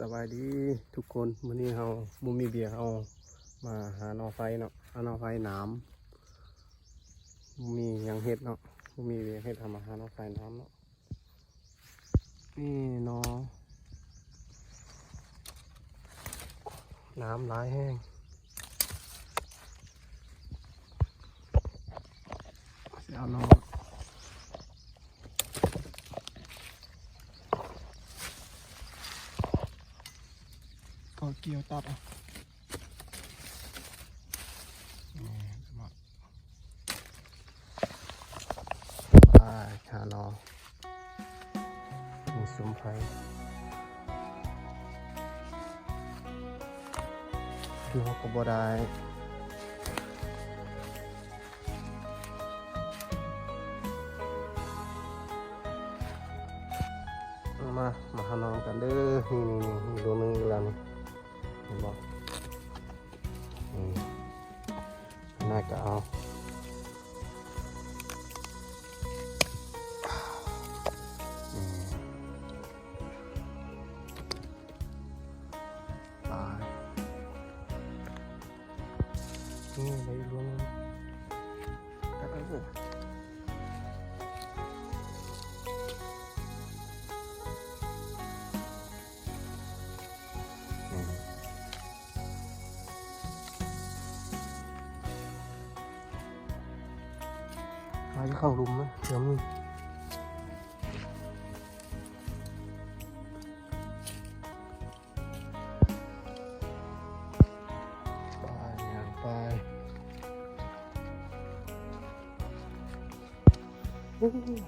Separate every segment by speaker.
Speaker 1: สบายดีทุกคนวันนี้เราบุมีเบียร์เอามาหาหน่อไฟเนาะหาหน่อไฟน้ำบุมีหยังเห็ดเนาะบุมีเบียร์เห็ดทำมาหาหน่อไฟน้ำเนาะนี่หน่อน้ำร้ายแห้งเอาหน่อก็เกี่ยวตัดอ่ะขาหนอมีซุ้มไฟนอกก็บ่ได้มาหานอนกันเด้อนี่ดูนึงแล้วนี่เห็นบ่น่าจะเอานี่ใบรวงตัดเอาเลยมาจะเข้ารุมไหมเดี๋ยวมึงไป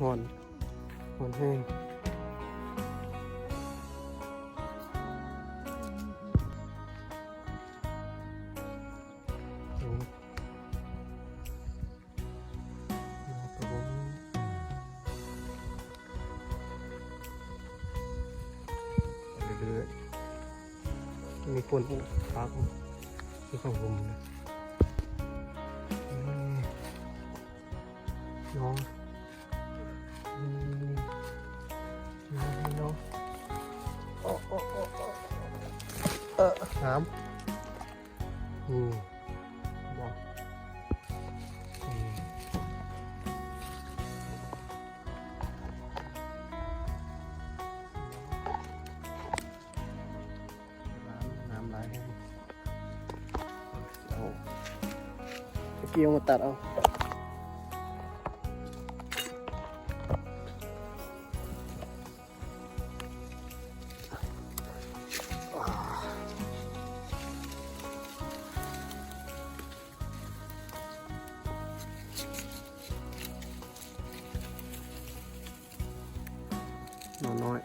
Speaker 1: หอนแห้งเรื่อยๆมีคนพักที่ข้างรุมนะน้องน้องน้ำบอกน้ำไหลเอาเกี่ยวมาตัดเอาน้อย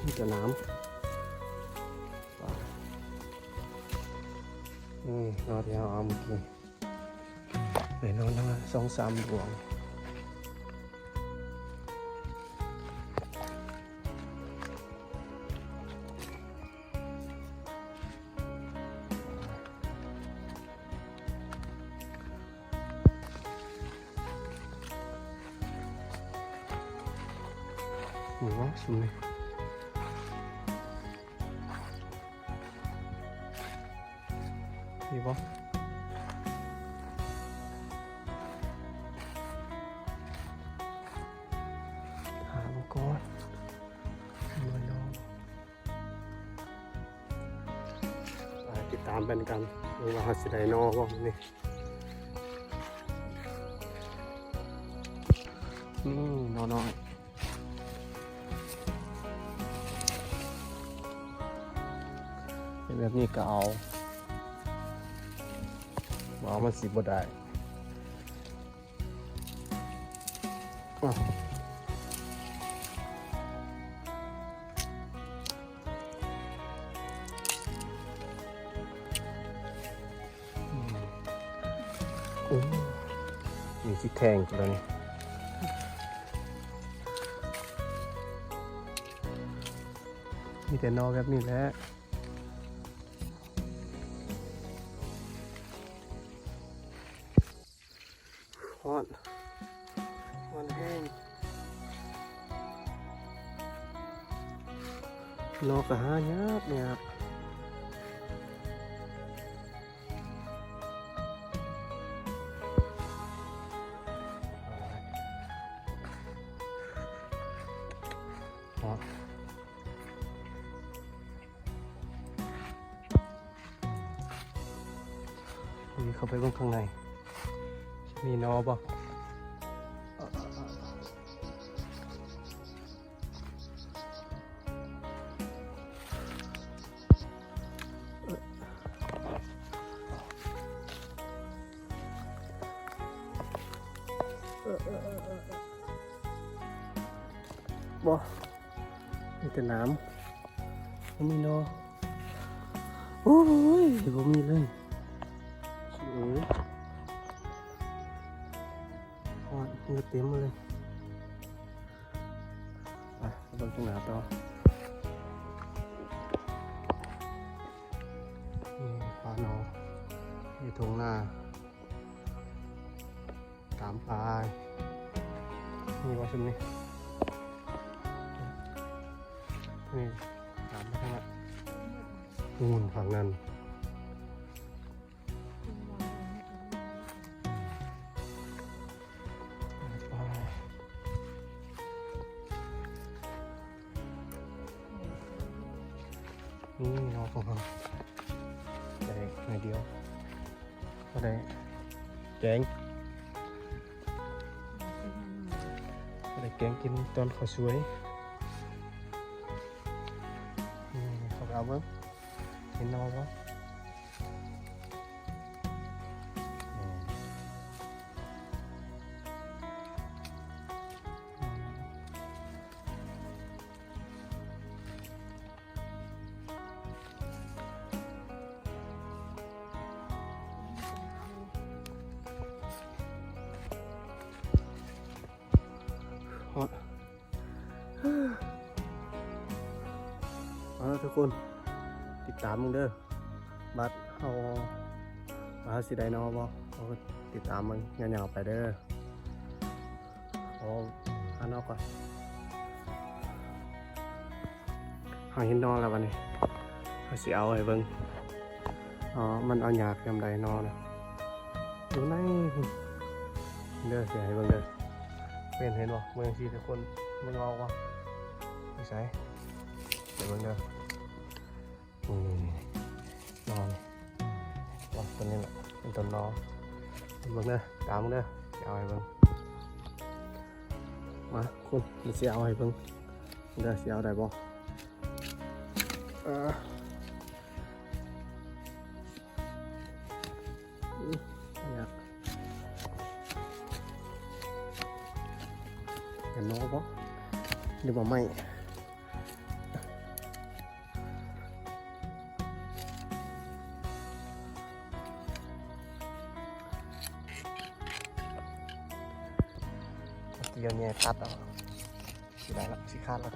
Speaker 1: นี่จะน้ำนอนที่เอาเมื่อกี้ไปนอนทั้ง2-3 ดวงหัวสวยดีปะหามาก่อนมาลองติดตามเป็นกันว่าสิได้นอบ่นี่นอน้อยเป็นแบบนี้ก็เอามันสิบ่ได้มีที่แทงจังเลย น มีแต่นอแบบนี้แหละฮอนแห้งนอกกะหายาบเนี่ยนี่เข้าไปเบื้องข้างในมีนอบ่บ่มีแต่น้ำไม่มีนอโอ้ยบ่มีเลยเงือเต็มเลยไปเบิ่งตรงหน้าต่อนี่ปลาหนอที่ทงหน้าตามปลานี่ว่าชุมนี่นี่ตามไปข้างหน้านู่นฝั่งนั้นนี่นอของเขาได้หน่อยเดียวก็ได้แกงก็ได้แกงกินตอนข้าวสวยเขาเอาเบิ้งเห็นนอบ่ทุกคนติดตามมึงเด้อบัดเอาสิได้นอบ่เอาติดตามมึงยาวๆไปเด้อเอาหานอก่อนหาเห็นนอแล้ววันนี้เอาสิเอาให้เบิ่งมันเอาหยากยำใดนอนะอยู่ในเด้อสิให้เบิ่งเด้อเป็นเห็นบ่เบิ่งสิทุกคนมันงอกบ่ไม่ใช่เดี๋ยวเบิ่งเด้อนอนต้นนี้แหละเป็นต้นนอเบิ่งเด้อตามเด้อจะเอาให้เบิ่งมาคุณมันจะเอาให้เบิ่งเด้อจะเอาได้บ่เนี่ยเห็นนอบ่หรือว่าไม่เดี๋ยวเนี่ยตัดเอาสิได้ละสิคาดละ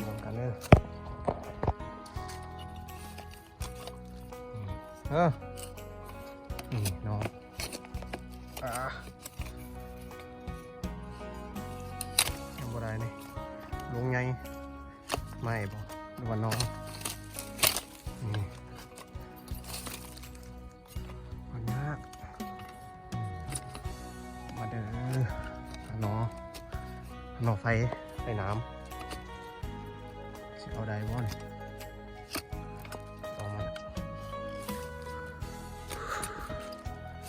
Speaker 1: ลองกันเด้อนี่น้องทำอะไรนี่ลงไงไม่บ่หรือว่าน้องนี่มันยากมาเด้อนอไฟใส่น้ำสิเอาได้บ่เนี่ยเอามา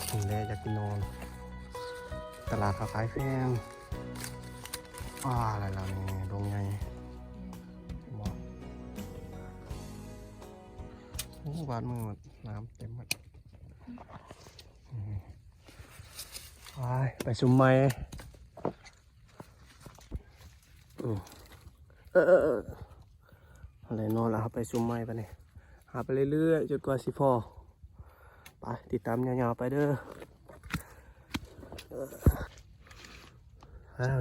Speaker 1: ถึงแล้วอยากกินนอนตลาดเขาขายแพงอะไรล่ะนี่ดงไงบ่โอ้บ้านมึงน้ำเต็มหมดไปซุ่มไม้อะไรนอนแล้วครับไปซุ่มไม้ไปเนี่ยหาไปเรื่อยๆจนกว่าสิพอไปติดตามยาวๆไปเด้อ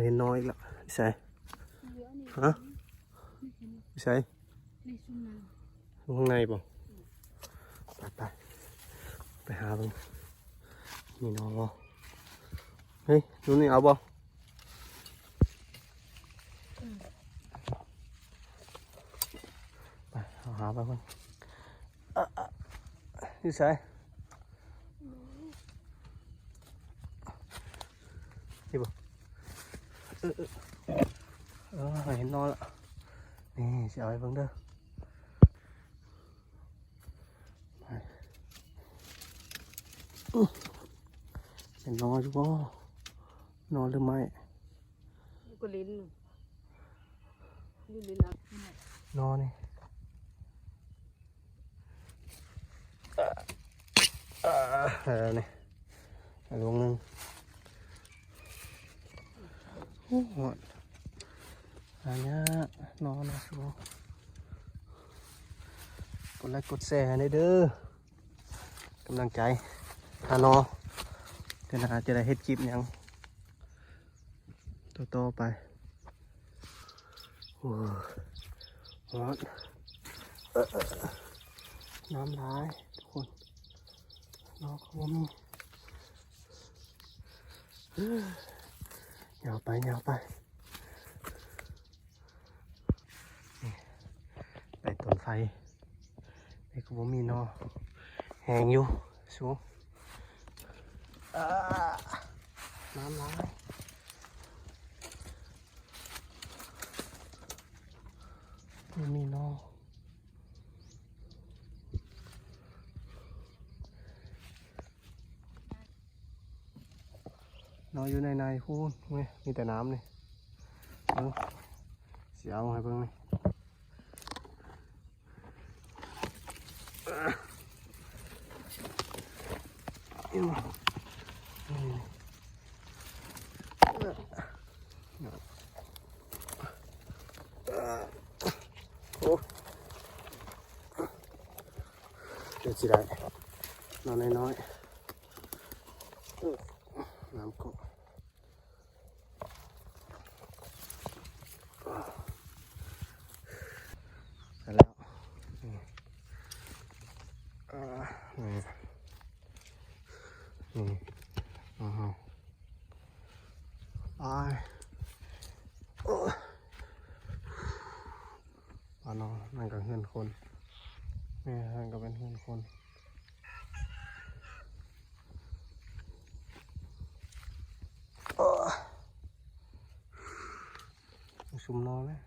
Speaker 1: เห็นน้อยอีกแล้วใช่ฮะใช่
Speaker 2: ในซุ้มนั้น
Speaker 1: อยู่ข้างในบ่ไปหาเบิ่งนี่เนาะเฮ้ยดูนี่เอาบ่ไปเอาหาไปก่อนอยู่ไสนี่บ่เห็นนอนละนี่สิเอาไปเบิ่งเด้อไปเป็นนอนอยู่บ่นอนหรือไม่
Speaker 2: ก็ลิ้นลิ้นอ่ะ
Speaker 1: นอนนี่นี่ลงนึงโอ้โหอันนี้นอนนะชัวกดไลค์กดแชร์ให้เด้อกำลังใจหานอเดี๋ยวจะได้เฮ็ดคลิปยังต่อไปโอ้ร้อนน้ำร้ายทุกคนนอกเขามียาวไปไปต้นไฟไอ้ก็บ่มีนอแหงอยู่สูงน้ำร้ายไม่มีนอนอนอยู่ในพูนมีแต่น้ำนี่เสียเอาให้เบิ่งนี่โอ้เดี๋ยวสิได้นอนน้อยน้ำก็ไปแล้วนี่นอนนั่นก็เฮือนคนนี่นั่นก็เป็นเฮือนคนซุ่มนอนเลย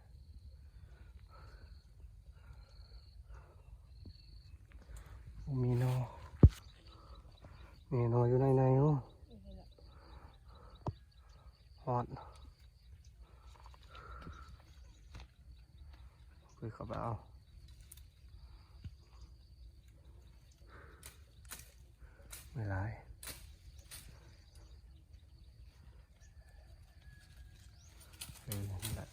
Speaker 1: มีนอนอยู่ในนู้นฮอตคือเขาไปเอาไม่ร้ายนั่นแหละ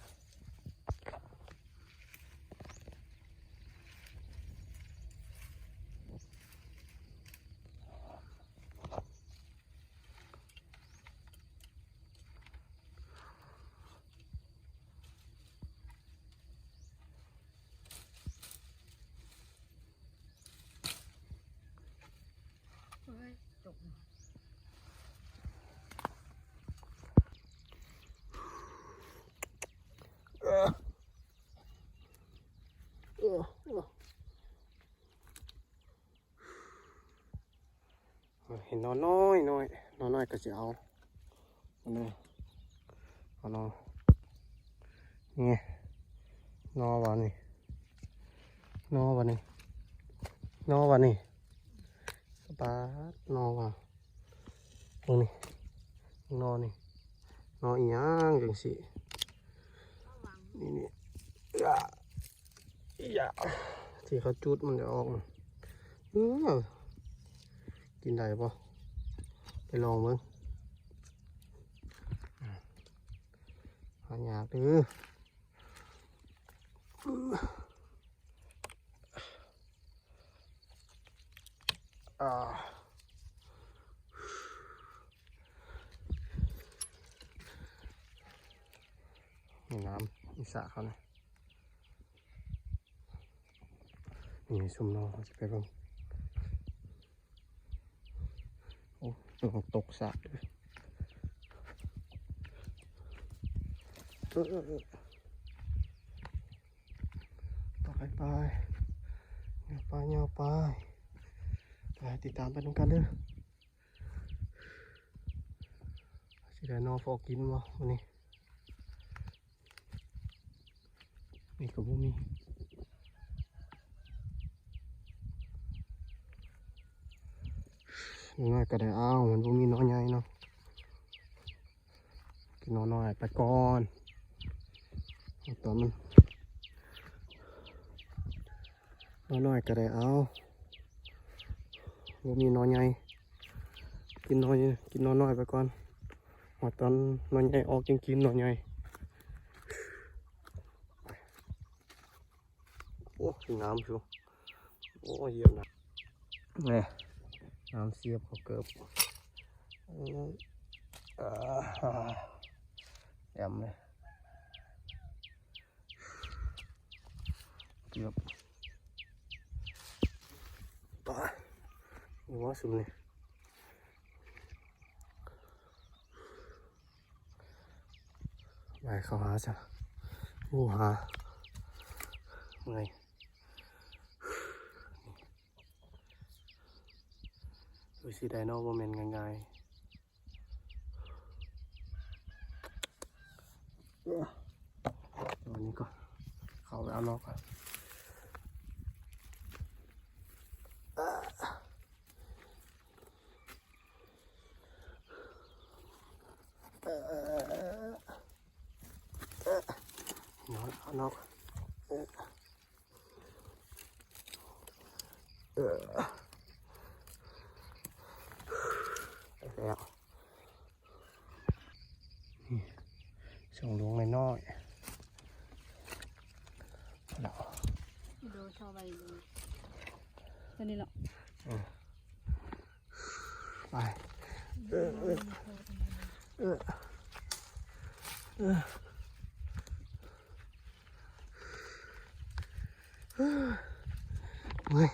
Speaker 2: จบ
Speaker 1: เห็นนอนน้อยก็จะเอานี่เอานอนนี่นอนวันนี้สปาร์นอนว่ะตรงนี้นอนอีหยังจังสินี่อย่าที่เขาจุดมันจะออกกินได้ปะไปลองมั้งหายากดื้อมีน้ำมีสระเขานะ นี่ซุ่มนอเขาจะไปเบิ่งโอ้ระวังตกสระด้วยไปเงาไปติดตามไปตรงกันเด้อสิได้นอฟอกกินวะวันนี้นี่ก็บ่มีน้อยก็ได้เอามันบ่มีน้อยใหญ่เนาะกินน้อยไปก่อนตอนมันน้อยก็ได้เอาบ่มีน้อยใหญ่กินน้อยไปก่อนหอดตอนน้อยใหญ่ออกจริงกินน้อยใหญ่โอ้น้ำชูโอ้เยี่ยมนะเนี่ยน้ำเสียบเขาเกือบยำเลยเกือบไปนี่ว่าสุดเลยไปเข้าหาจ้ะโอ้หาเมื่อยดูสิไดโนโมเมนต์ง่ายๆตัวนี้ก็เข้าไปเอานอกก่อนเอานอกแล้วส่งลงในน้อยแล้ว
Speaker 2: ดูชอบไปตัวนี้หรอ
Speaker 1: ไปเมื่อย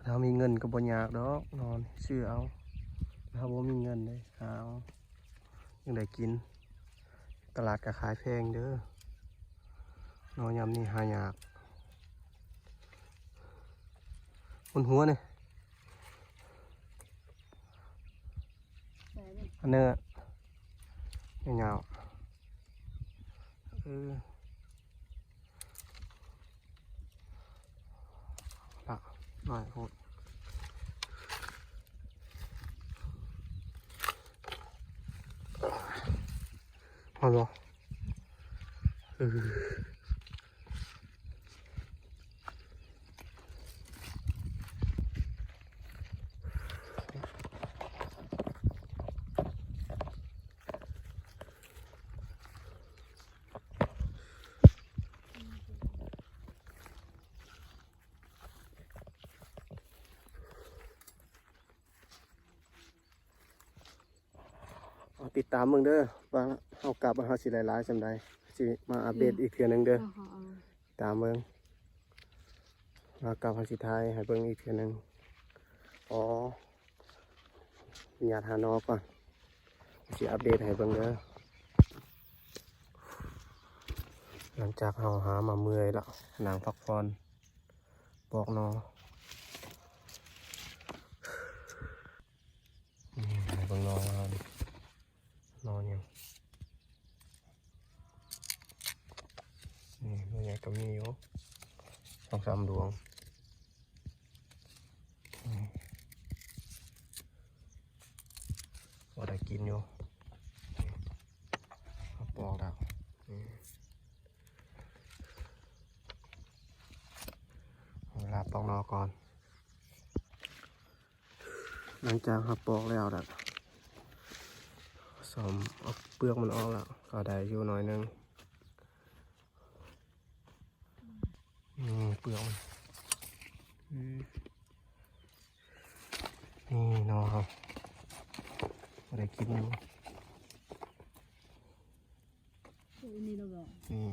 Speaker 1: ถ้ามีเงินก็บ่ยากดอกนอนซื้อเอาถ้าบ่มีเงินเลยหาเอายังได้กินตลาดก็ขายแพงเด้อนอนยำนี่หายากบนหัวเนี่ยอันเนื้อเงาละหน่อยโหดเอาเหรอติดตามมึงเด้อว่าเอากลับมาหาสิหลายๆจำได้สิมาอัปเดตอีกเทื่อนึงเด้อตามเบิ่งมากลับหาสิท้ายให้เบิ่งอีกเทื่อนึงอยากหานอก่อนสิอัปเดตให้เบิ่งเด้อหลังจากเราหามาเมื่อยแล้วนางพักผ่อนบอกนอให้เบิ่งนอนอนยังนี่ตัวใหญ่ก็มีอยู่2-3 ดวงว่าได้กินอยู่ปอกแล้วเวลาปอกนอก่อนหลังจากปอกแล้วดักสอมเอาเปลือกมันออกแล้วก็ได้อยู่หน่อยนึงเปลือกมันนี่นอครับ อะไรกินยัง
Speaker 2: นี่เราบอก
Speaker 1: นี่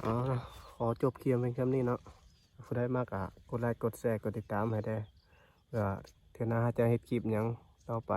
Speaker 1: อ๋อขอจบเคียมเป็นคำนี้เนาะผู้ได้มากอ่ะกดไลค์กดแชร์กดติดตามให้ได้เพื่อเทอหน้าจะเฮ็ดคลิปหยังต่อไป